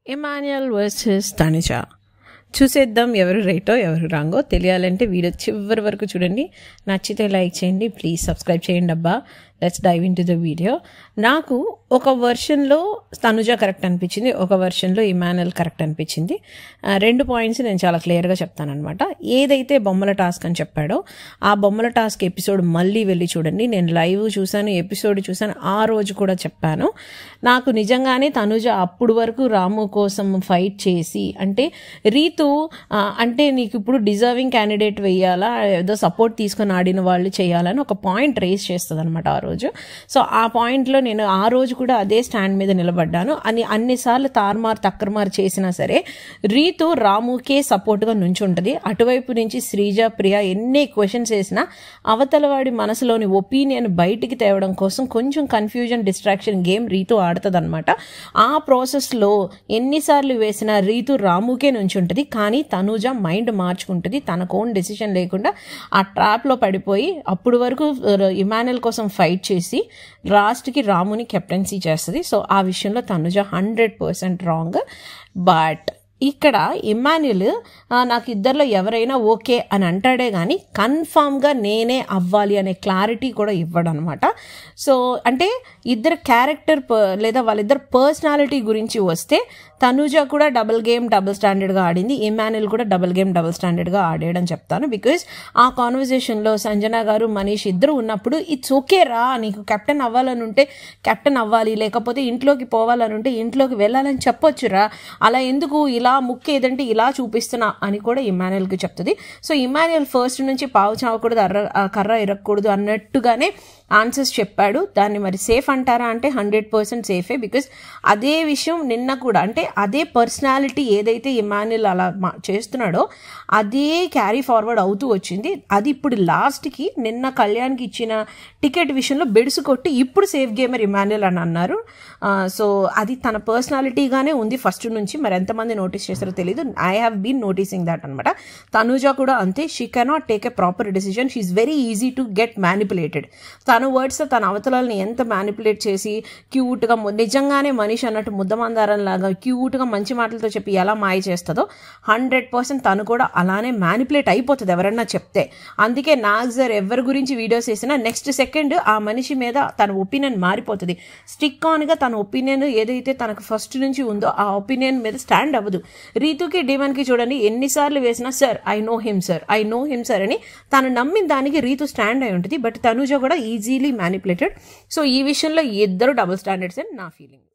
Emmanuel versus Tanuja. చూసేద్దాం ఎవరు రైటో ఎవరు రాంగో. తెలియాలంటే వీడియో చివరి వరకు చూడండి. నచ్చితే లైక్ చేయండి, ప్లీజ్ సబ్స్క్రైబ్ చేయండి అబ్బా. Let's dive into the video. నాకు ఒక వర్షన్లో తనుజ కరెక్ట్ అనిపించింది, ఒక వర్షన్లో ఇమాన్యుయల్ కరెక్ట్ అనిపించింది. 2 పాయింట్స్ నేను చాలా క్లియర్గా చెప్తానమాట. ఏదైతే బొమ్మల టాస్క్ అని చెప్పాడో ఆ బొమ్మల టాస్క్ ఎపిసోడ్ మళ్ళీ వెళ్ళి చూడండి. నేను లైవ్ చూశాను, ఎపిసోడ్ చూశాను, ఆ రోజు కూడా చెప్పాను. నాకు నిజంగానే తనుజ అప్పుడు వరకు రాము కోసం ఫైట్ చేసి, అంటే రీతు అంటే నీకు ఇప్పుడు డిజర్వింగ్ క్యాండిడేట్ వేయాలా, ఏదో సపోర్ట్ తీసుకొని ఆడిన వాళ్ళు చేయాలని ఒక పాయింట్ రేస్ చేస్తుంది అనమాట ఆ రోజు. సో ఆ పాయింట్లో నేను ఆ రోజు కూడా అదే స్టాండ్ మీద నిలబడ్డాను. అన్నిసార్లు తారుమారు తక్కరమారు చేసినా సరే రీతు రాముకే సపోర్ట్గా నుంచుంటుంది. అటువైపు నుంచి శ్రీజ, ప్రియ ఎన్ని క్వశ్చన్స్ వేసినా అవతల వాడి మనసులోని ఒపీనియన్ బయటికి తేవడం కోసం కొంచెం కన్ఫ్యూజన్, డిస్ట్రాక్షన్ గేమ్ రీతు ఆడుతుంది అనమాట. ఆ ప్రాసెస్లో ఎన్నిసార్లు వేసినా రీతు రాముకే నుంచుంటుంది. కానీ తనుజ మైండ్ మార్చుకుంటుంది, తనకు ఓన్ డెసిషన్ లేకుండా ఆ ట్రాప్లో పడిపోయి అప్పుడు వరకు ఇమాన్యుయల్ కోసం ఫైట్ చేసి లాస్ట్కి రాముని కెప్టెన్సీ చేస్తుంది. సో ఆ విషయంలో తనుజ 100% రాంగ్. బట్ ఇక్కడ ఇమాన్యుయల్ నాకు ఇద్దరిలో ఎవరైనా ఓకే అని అంటాడే కానీ కన్ఫామ్గా నేనే అవ్వాలి అనే క్లారిటీ కూడా ఇవ్వడు అనమాట. సో అంటే ఇద్దరు క్యారెక్టర్ లేదా వాళ్ళిద్దరు పర్సనాలిటీ గురించి వస్తే తనుజ కూడా డబుల్ గేమ్ డబుల్ స్టాండర్డ్గా ఆడింది, ఇమాన్యుయల్ కూడా డబుల్ గేమ్ డబుల్ స్టాండర్డ్గా ఆడాడని చెప్తాను. బికాజ్ ఆ కాన్వర్జేషన్లో సంజన గారు, మనీష్ ఇద్దరు ఉన్నప్పుడు ఇట్స్ ఓకే రా, నీకు కెప్టెన్ అవ్వాలని ఉంటే కెప్టెన్ అవ్వాలి, లేకపోతే ఇంట్లోకి పోవాలని ఉంటే ఇంట్లోకి వెళ్ళాలని చెప్పొచ్చురా, అలా ఎందుకు ఇలా ముక్కు ఏదంటే ఇలా చూపిస్తున్నా అని కూడా ఇమాన్యుయల్కి చెప్తుంది. సో ఇమాన్యుయల్ ఫస్ట్ నుంచి పావు చావకూడదు, కర్ర ఇరగకూడదు అన్నట్టుగానే ఆన్సర్స్ చెప్పాడు. దాన్ని మరి సేఫ్ అంటారా అంటే 100% సేఫే. బికాజ్ అదే విషయం నిన్న కూడా, అంటే అదే పర్సనాలిటీ ఏదైతే ఇమాన్యుయల్ అలా చేస్తున్నాడో అదే క్యారీ ఫార్వర్డ్ అవుతూ వచ్చింది. అది ఇప్పుడు లాస్ట్కి నిన్న కళ్యాణ్కి ఇచ్చిన టికెట్ విషయంలో బెడుసు కొట్టి ఇప్పుడు సేఫ్ గేమర్ ఇమాన్యుయల్ అని అన్నారు. సో అది తన పర్సనాలిటీగానే ఉంది ఫస్ట్ నుంచి. మరి ఎంతమంది నోటీస్ చేస్తారో తెలియదు, I have been noticing that అనమాట. తనుజ కూడా అంతే. She cannot take a proper decision, she is very easy to get manipulated. తన వర్డ్స్తో తన అవతలని ఎంత మ్యానిపులేట్ చేసి క్యూట్గా నిజంగానే మనిషి అన్నట్టు ముద్దమందారం లాగా క్యూట్గా మంచి మాటలతో చెప్పి ఎలా మాయ చేస్తుందో 100% తను కూడా అలానే మ్యానిపులేట్ అయిపోతుంది ఎవరన్నా చెప్తే. అందుకే నాగ్ సార్ ఎవరి గురించి వీడియోస్ వేసినా నెక్స్ట్ సెకండ్ ఆ మనిషి మీద తన ఒపీనియన్ మారిపోతుంది. స్టిక్ ఆన్గా తన ఒపీనియన్ ఏదైతే తనకు ఫస్ట్ నుంచి ఉందో ఆ ఒపీనియన్ మీద స్టాండ్ అవ్వదు. రీతుకి డీమన్కి చూడండి, ఎన్నిసార్లు వేసినా sir I know him sir అని తను నమ్మిన దానికి రీతు స్టాండ్ అయి ఉంటుంది. బట్ తనుజ కూడా ఈజీలీ మ్యానిపులేటెడ్. సో ఈ విషయంలో ఇద్దరు డబుల్ స్టాండర్డ్స్ అని నా ఫీలింగ్.